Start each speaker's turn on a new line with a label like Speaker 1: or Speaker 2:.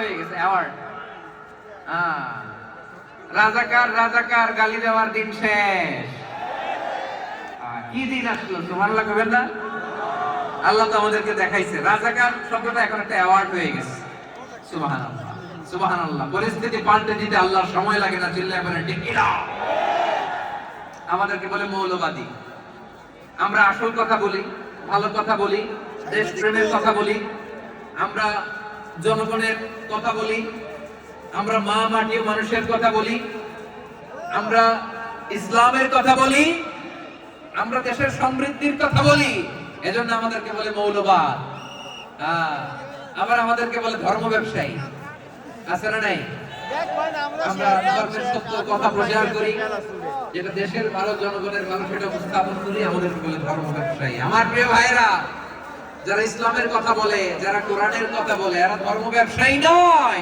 Speaker 1: হয়ে গেছে, অ্যাওয়ার্ড। রাজাকার রাজাকার গালি দেওয়ার দিন শেষ। কি দিন আসলো, সুবহানাল্লাহ কইবেন না? আল্লাহ তো আমাদেরকে দেখাইছে রাজাকার শব্দটা এখন একটা অ্যাওয়ার্ড হয়ে গেছে। সুবহানাল্লাহ সুবহানাল্লাহ। পরিস্থিতি পাল্টে দিতে আল্লাহর সময় লাগে না, চিল্লায় বলেন ঠিক কিনা? আমাদেরকে বলে মৌলবাদী। আমরা আসল কথা বলি, ভালো কথা বলি, দেশ প্রেমের কথা বলি, আমরা জনগণের কথা বলি, আমরা মা মাটি ও মানুষের কথা বলি, আমরা ইসলামের কথা বলি, আমরা দেশের সমৃদ্ধির কথা বলি। এজন্য আমাদেরকে বলে মৌলবাদ। আবার আমাদেরকে বলে ধর্ম ব্যবসায়ী। আছে না নাই? আমরা ধর্মের সত্য কথা প্রচার করি, যেটা দেশের ভালো, জনগণের ভালো, সেটা উপস্থাপন করি, আমাদেরকে বলে ধর্ম ব্যবসায়ী। আমার প্রিয় ভাইরা, যারা ইসলামের কথা বলে, যারা কোরআনের কথা বলে, এরা ধর্ম ব্যবসায়ী নয়।